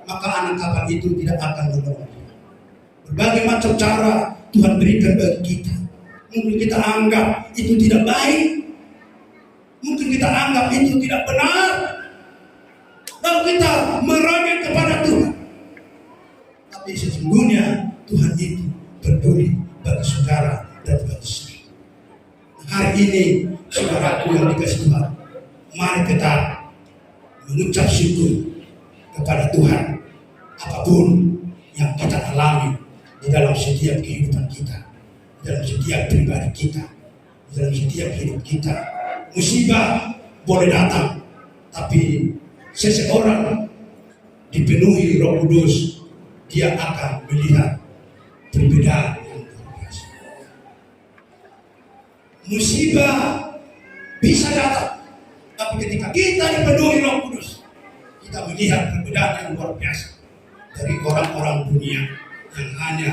maka anak kapal itu tidak akan menolong. Berbagai macam cara Tuhan berikan bagi kita. Mungkin kita anggap itu tidak baik, mungkin kita anggap itu tidak benar, lalu kita merengek kepada Tuhan. Tapi sesungguhnya Tuhan itu peduli bagi saudara dan bagi saya. Hari ini saudaraku yang dikasih Tuhan, mari kita mengucap syukur kepada Tuhan apapun yang kita alami di dalam setiap kehidupan kita, di dalam setiap pribadi kita, di dalam setiap hidup kita. Musibah boleh datang, tapi seseorang dipenuhi Roh Kudus, dia akan melihat perbedaan yang luar biasa. Musibah bisa datang, tapi ketika kita dipenuhi Roh Kudus, kita melihat perbedaan yang luar biasa dari orang-orang dunia yang hanya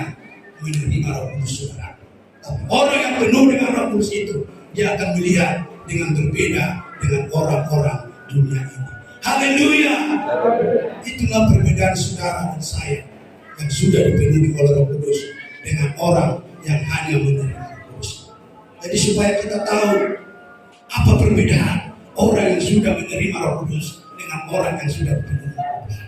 menerima Roh Kudus, saudara. Tapi orang yang penuh dengan Roh Kudus itu, dia akan melihat dengan berbeda dengan orang-orang dunia ini. Haleluya. Itulah perbedaan saudara dan saya yang sudah dipenuhi oleh Roh Kudus dengan orang yang hanya menerima Roh Kudus. Jadi supaya kita tahu apa perbedaan orang yang sudah menerima Roh Kudus dengan orang yang sudah menerima Roh Kudus.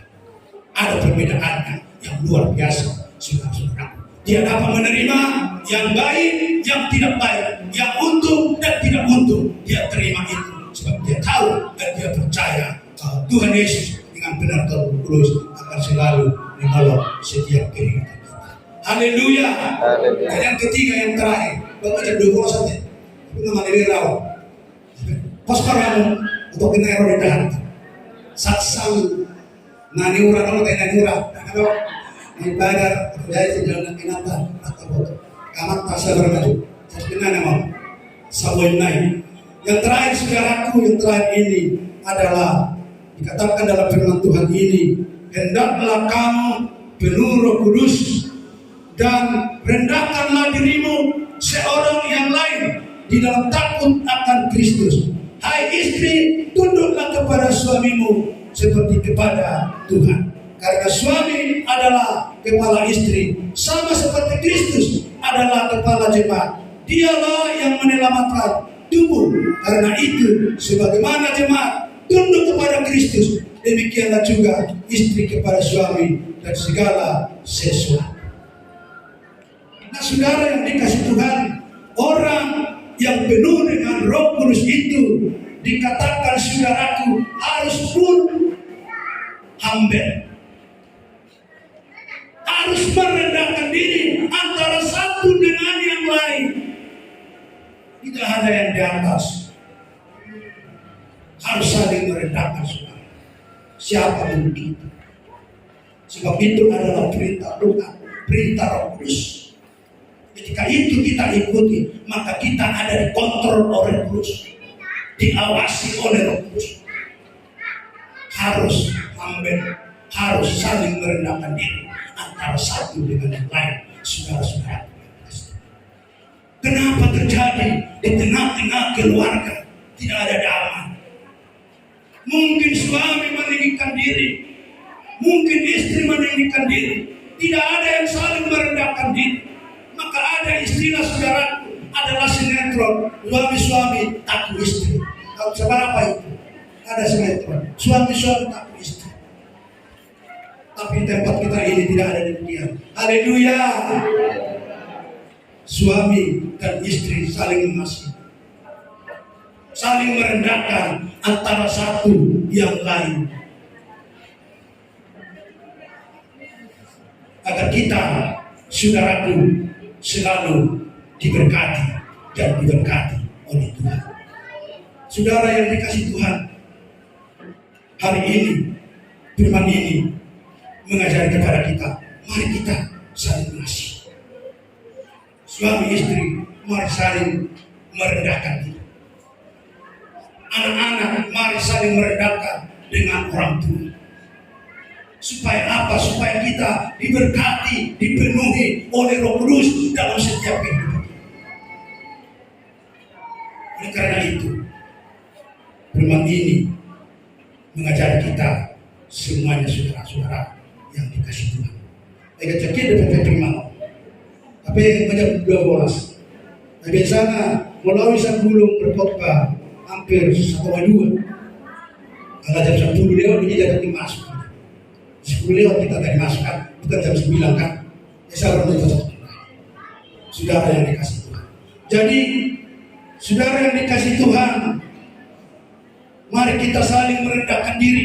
Ada perbedaannya yang luar biasa, saudara-saudara. Dia dapat menerima yang baik, yang tidak baik, yang untung dan tidak untung. Dia terima itu sebab dia tahu dan dia percaya bahwa Tuhan Yesus dengan benar dan tulus akan selalu menolong setiap kehidupan kita. Haleluya. Dan yang ketiga, yang terakhir, baca 2 saja. Itu nama Lewirawan. Pastor yang untuk kena error di dahan. Saksang naniura kalau tidak naniura. Kalau ibadah terjadi jalan kenapa atau kamat pasal bermaju. Jadi mana mau sawoin naik. Yang terakhir saudaraku, yang terakhir ini adalah dikatakan dalam firman Tuhan ini, hendaklah kamu penuh Roh Kudus dan rendahkanlah dirimu seorang yang lain di dalam takut akan Kristus. Hai istri, tunduklah kepada suamimu seperti kepada Tuhan. Karena suami adalah kepala istri, sama seperti Kristus adalah kepala jemaat. Dialah yang menyelamatkan tubuh. Karena itu, sebagaimana jemaat tunduk kepada Kristus, demikianlah juga istri kepada suami dan segala sesuatu. Nah, saudara yang dikasih Tuhan, orang yang penuh dengan Roh Kudus itu dikatakan saudaraku harus pun humble, harus merendahkan diri antara satu dengan yang lain. Tidak ada yang di atas, harus saling merendahkan saudara. Siapa pun kita, sebab itu adalah perintah Tuhan, perintah Roh Kudus. Ketika itu kita ikuti, maka kita ada dikontrol oleh Roh Kudus, diawasi oleh Roh Kudus. Harus humble, harus saling merendahkan diri antara satu dengan yang lain, saudara-saudara. Kenapa terjadi di tengah-tengah keluarga tidak ada damai? Mungkin suami meninggikan diri, mungkin istri meninggikan diri, tidak ada yang saling merendahkan diri. Maka ada istilah saudaraku, adalah sinetron suami-suami takut istri. Kalau saudara apa itu? Ada sinetron suami-suami takut istri. Tapi tempat kita ini tidak ada demikian. Haleluya. Suami dan istri saling mengasihi, saling merendahkan antara satu yang lain, agar kita, saudaraku, selalu diberkati dan diberkati oleh Tuhan. Saudara yang dikasih Tuhan, hari ini firman ini mengajari kepada kita, mari kita saling mengasihi. Suami istri, mari saling merendahkan diri. Anak-anak, mari saling merendahkan dengan orang tua. Supaya apa? Supaya kita diberkati, dipenuhi oleh Roh Kudus dalam setiap kehidupan. Oleh karena itu, firman ini mengajari kita semuanya, saudara-saudara yang dikasih Tuhan. Mereka cekir dapat firman. Tapi banyak 12. Nah, biasanya melalui Sabulung berkhotbah hampir 1,2. Kalau jam 10 lewat ini jadi masuk. 10 lewat kita tadi masuk kan, bukan jam 9 kan. Biasa orang itu saudara yang dikasih Tuhan. Jadi saudara yang dikasih Tuhan, mari kita saling merendahkan diri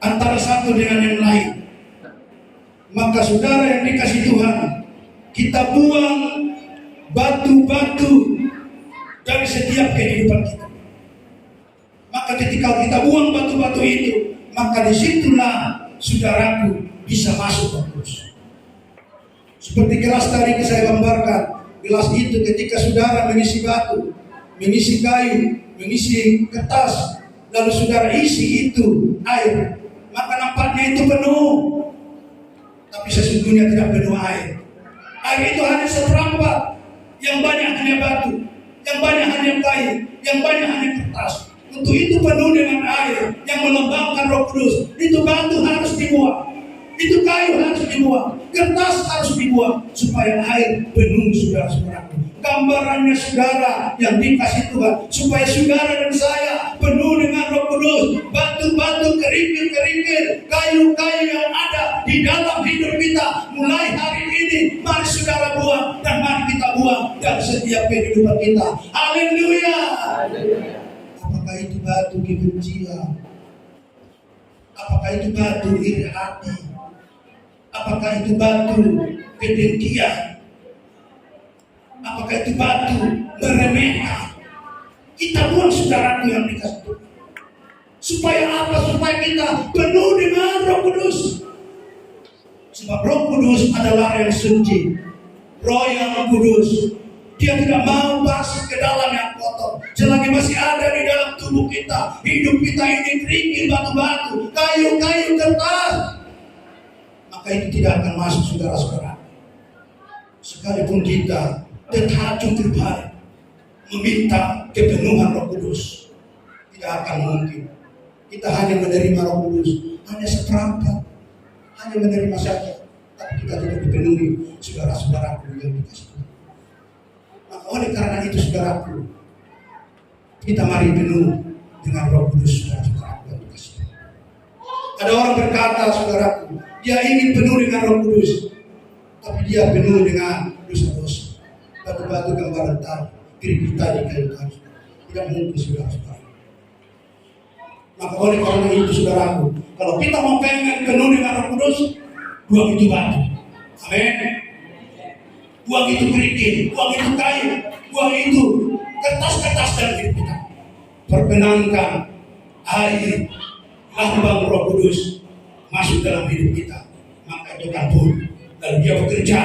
antara satu dengan yang lain. Maka saudara yang dikasih Tuhan, kita buang batu-batu dari setiap kehidupan kita. Maka ketika kita buang batu-batu itu, maka disitulah saudaraku bisa masuk Roh Kudus. Seperti gelas tadi saya gambarkan, gelas itu ketika saudara mengisi batu, mengisi kayu, mengisi kertas, lalu saudara isi itu air, maka nampaknya itu penuh, tapi sesungguhnya tidak penuh air. Air itu hanya seperempat, yang banyak hanya batu, yang banyak hanya kayu, yang banyak hanya kertas. Untuk itu penuh dengan air yang melambangkan Roh Kudus. Itu batu harus dibuang, itu kayu harus dibuang, kertas harus dibuang, supaya air penuh saudara-saudaraku. gambarannya saudara yang dikasih Tuhan, supaya saudara dan saya penuh dengan Roh Kudus. Batu-batu, kerikil-kerikil, kayu-kayu yang ada di dalam hidup kita mulai hari ini, mari saudara buang dan mari kita buang dan setiap kehidupan kita. Haleluya. Apakah itu batu kebencian? Apakah itu batu iri hati? Apakah itu batu kedengkian? Apakah itu batu meremehkan? Kita buang saudaraku yang dikasih Tuhan. Supaya apa? Supaya kita penuh dengan Roh Kudus. Sebab Roh Kudus adalah yang suci. Roh yang kudus, dia tidak mau masuk ke dalam yang kotor. Selagi masih ada di dalam tubuh kita, hidup kita ini kerikil, batu-batu, kayu-kayu, kertas, maka itu tidak akan masuk saudara-saudara. Sekalipun kita terhajung terbalik meminta kepenuhan Roh Kudus, tidak akan mungkin. Kita hanya menerima Roh Kudus, hanya seperempat, hanya menerima saja, tapi kita tidak dipenuhi saudara-saudaraku yang dikasih Tuhan. Maka oleh karena itu saudaraku, kita mari penuh dengan Roh Kudus saudara-saudaraku yang dikasih Tuhan. Ada orang berkata saudaraku, dia ingin penuh dengan Roh Kudus, tapi dia penuh dengan dosa-dosa, batu-batu gambaran tadi, kerikil tadi, kayu tadi. Tidak mungkin saudara-saudara. Maka oleh karena itu saudaraku, kalau kita mau pengen penuh dengan Roh Kudus, buang itu batu. Amin. Buang itu kerikil, buang itu kayu, buang itu kertas-kertas dalam hidup kita. Perkenankan air lambang Roh Kudus masuk dalam hidup kita. Maka itu akan pun. Lalu dia bekerja,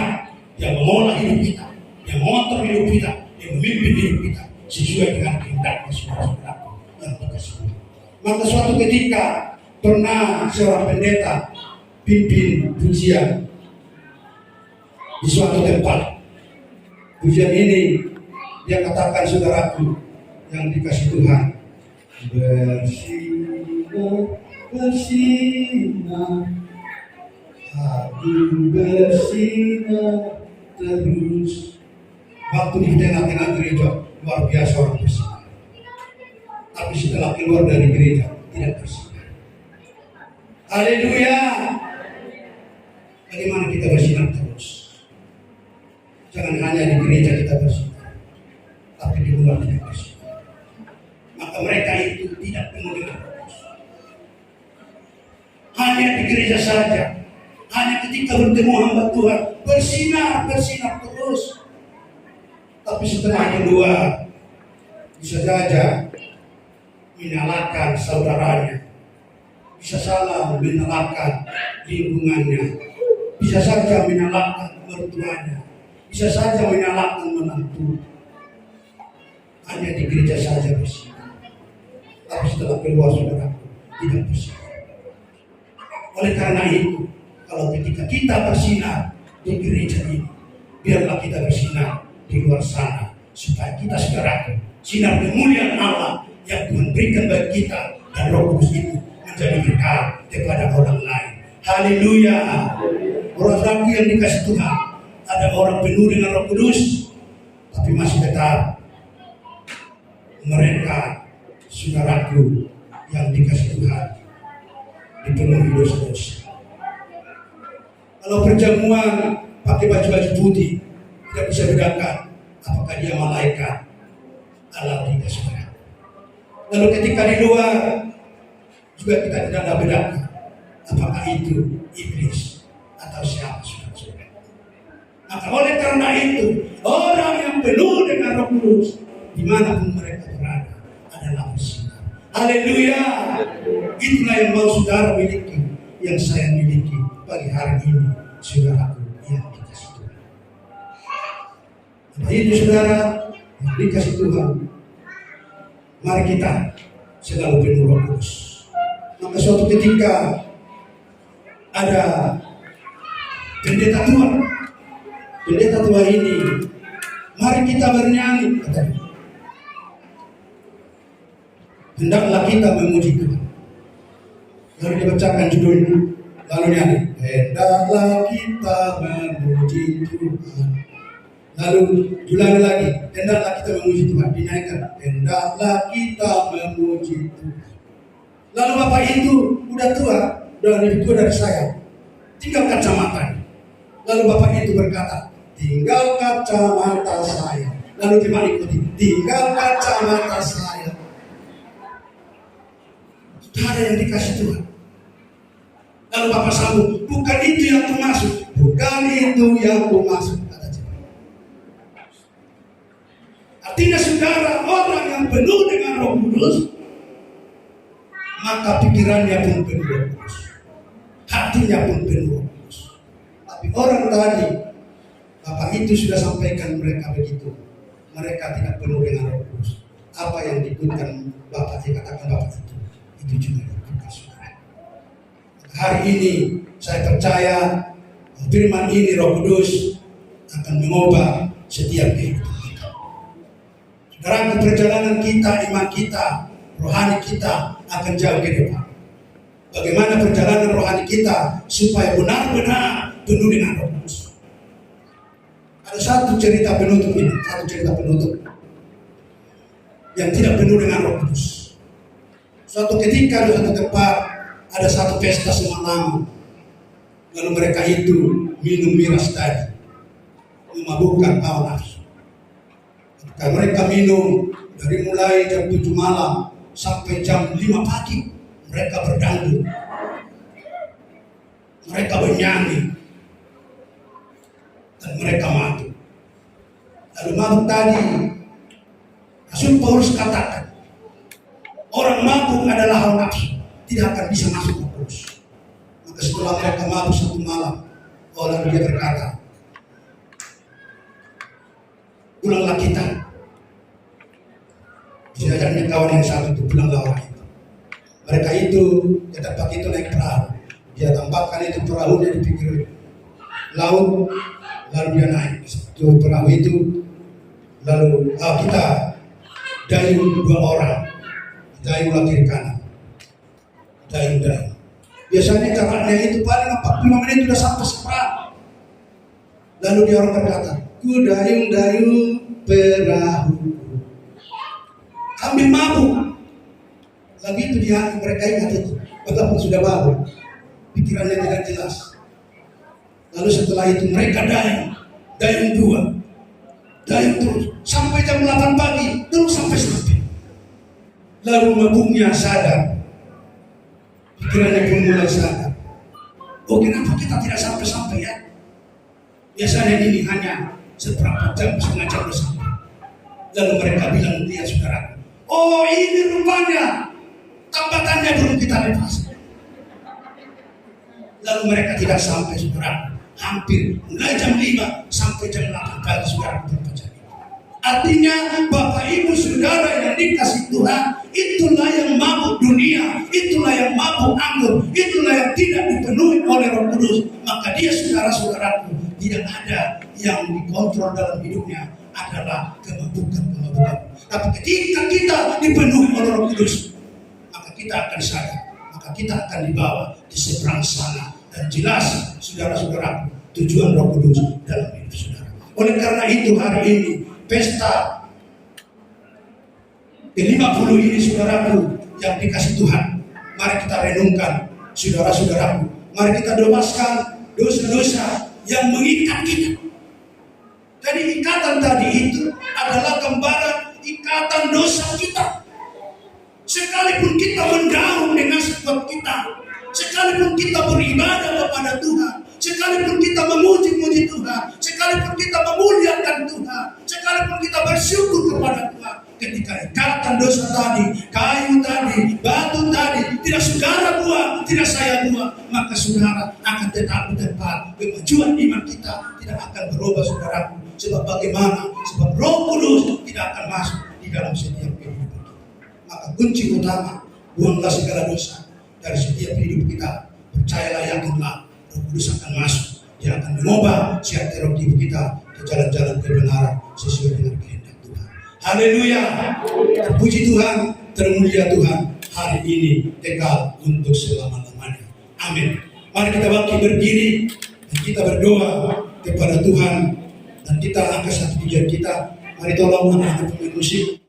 dia mengolah hidup kita, dia mengontrol hidup kita, dia memimpin hidup kita sesuai dengan kehendaknya saudara-saudara yang dikasih Tuhan. Maka suatu ketika pernah seorang pendeta pimpin pujian di suatu tempat. Pujian ini dia katakan saudaraku yang dikasih Tuhan, bersinar, bersinar, aku bersinar terus. Waktu di tengah-tengah gereja luar biasa orang bersinar, tapi setelah keluar dari gereja tidak bersinar. Haleluya. Bagaimana kita bersinar terus? Jangan hanya di gereja kita bersinar, tapi di luar kita bersinar. Maka mereka itu tidak penuh dengan Roh Kudus. Hanya di gereja saja, hanya ketika bertemu hamba Tuhan bersinar terus. Tapi setelah keluar bisa saja menyalahkan saudaranya, bisa salah menyalahkan lingkungannya, bisa saja menyalahkan mertuanya, bisa saja menyalahkan menantu. Hanya di gereja saja bersinar, tapi setelah keluar saudara tidak bersinar. Oleh karena itu, kalau ketika kita bersinar di gereja ini, biarlah kita bersinar di luar sana, supaya kita saudara sinar kemuliaan Allah yang Tuhan berikan bagi kita dan Roh Kudus itu menjadi berkat kepada orang lain. Haleluya. Orang yang dikasih Tuhan, ada orang penuh dengan Roh Kudus, tapi masih tetap mereka saudaraku yang dikasih Tuhan dipenuhi dosa-dosa. Kalau perjamuan pakai baju-baju putih, tidak bisa bedakan apakah dia malaikat atau tidak saudara. Lalu ketika di luar juga kita tidak ada bedakan apakah itu iblis atau siapa saudara. Maka oleh karena itu, orang yang penuh dengan Roh Kudus dimanapun mereka berada adalah bersinar. Haleluya. Itulah yang mau saudara miliki, yang saya miliki pagi hari ini, saudaraku yang dikasih Tuhan. Nah, itu saudara yang dikasih Tuhan, mari kita selalu penuh Roh Kudus. Maka suatu ketika ada pendeta tua ini, mari kita bernyanyi, katanya. Hendaklah kita memuji Tuhan. Lalu dibacakan judulnya, lalu nyanyi. Hendaklah kita memuji Tuhan. Lalu diulangi lagi, hendaklah kita memuji Tuhan, dinaikkan, hendaklah kita memuji Tuhan. Lalu bapak itu udah tua, udah lebih tua dari saya, tinggal kacamata. Lalu bapak itu berkata, tinggal kacamata saya. Lalu jemaat ikuti, tinggal kacamata saya. Sudah ada yang dikasih Tuhan. Lalu bapak sambung, bukan itu yang ku maksud, bukan itu yang ku maksud. Artinya saudara, orang yang penuh dengan Roh Kudus, maka pikirannya pun penuh Roh Kudus, hatinya pun penuh Roh Kudus. Tapi orang tadi, bapak itu sudah sampaikan mereka begitu, mereka tidak penuh dengan Roh Kudus. Apa yang dikatakan bapak itu juga dikatakan saudara. Hari ini saya percaya firman ini Roh Kudus akan mengubah setiap kehidupan. Saudara, perjalanan kita, iman kita, rohani kita akan jauh ke depan. Bagaimana perjalanan rohani kita supaya benar-benar penuh dengan Roh Kudus. Ada satu cerita penutup ini, yang tidak penuh dengan Roh Kudus. Suatu ketika di satu tempat ada satu pesta semalam, lalu mereka itu minum miras tadi, memabukkan hawa nafsu. Ketika mereka minum dari mulai jam 7 malam sampai jam 5 pagi, mereka berdangdut, mereka bernyanyi, dan mereka mabuk. Lalu mabuk tadi, Rasul Paulus katakan, orang mabuk adalah hawa nafsu, tidak akan bisa masuk ke Kudus. Maka setelah mereka mabuk satu malam, lalu dia berkata, pulanglah kita. Diajaknya kawan yang satu itu, pulanglah orang itu. Mereka itu, ke tempat itu naik perahu. Dia tambahkan itu perahunya di pinggir laut, lalu dia naik ke perahu itu. Lalu kita dayung 2 orang, dayung kiri kanan, dayung. Biasanya caranya itu paling 45 menit sudah sampai seberang. Lalu dia orang berkata, ku dayung perahu, ambil mabuk. Lagi itu dia, mereka ingat itu, betapa sudah mabuk, pikirannya tidak jelas. Lalu setelah itu mereka dayung 2, dayung terus sampai jam 8 pagi, terus sampai. Lalu mabuknya sadar, pikirannya pun mulai sadar. Oh, kenapa kita tidak sampai ya? Biasanya ini hanya seberapa jam, setengah jam sampai. Lalu mereka bilang, lihat saudara, oh ini rupanya tambatannya belum kita lepas. Lalu mereka tidak sampai saudara, hampir mulai jam 5 sampai jam 8 pagi saudara berpecah. Artinya Bapak Ibu Saudara yang dikasih Tuhan, itulah yang mabuk dunia, itulah yang mabuk anggur, itulah yang tidak dipenuhi oleh Roh Kudus. Maka dia saudara-saudaraku, tidak ada yang dikontrol dalam hidupnya adalah kemabukan. Tapi ketika kita dipenuhi oleh Roh Kudus, maka kita akan sadar, maka kita akan dibawa di seberang sana. Dan jelas saudara-saudaraku, tujuan Roh Kudus dalam hidup saudara. Oleh karena itu hari ini pesta ke-50 ini saudaraku yang dikasih Tuhan, mari kita renungkan saudara-saudaraku, mari kita lepaskan dosa-dosa yang mengikat kita. Jadi ikatan tadi itu adalah gambaran ikatan dosa kita. Sekalipun kita mendaung dengan sebab kita, sekalipun kita beribadah kepada Tuhan, sekalipun kita memuji-muji Tuhan, sekalipun kita memuliakan Tuhan, sekalipun kita bersyukur kepada Tuhan, ketika ikatan dosa tadi, kayu tadi, batu tadi, tidak saudara buat, tidak saya buat, maka saudara akan tetap di tempat. Kemajuan iman kita tidak akan berubah saudaraku. Sebab bagaimana? Sebab Roh Kudus tidak akan masuk di dalam setiap kehidupan kita. Maka kunci utama, buanglah segala dosa dari setiap hidup kita. Percayalah, yakinlah, Roh Kudus akan masuk. Dia akan mengubah setiap hidup kita ke jalan-jalan kebenaran sesuai dengan kehendak Tuhan. Haleluya. Terpuji Tuhan, termulia Tuhan, hari ini kekal untuk selama-lamanya. Amin. Mari kita bangkit berdiri dan kita berdoa kepada Tuhan Dan kita angkat satu tujuan kita. Mari tolong anak-anak pemain musik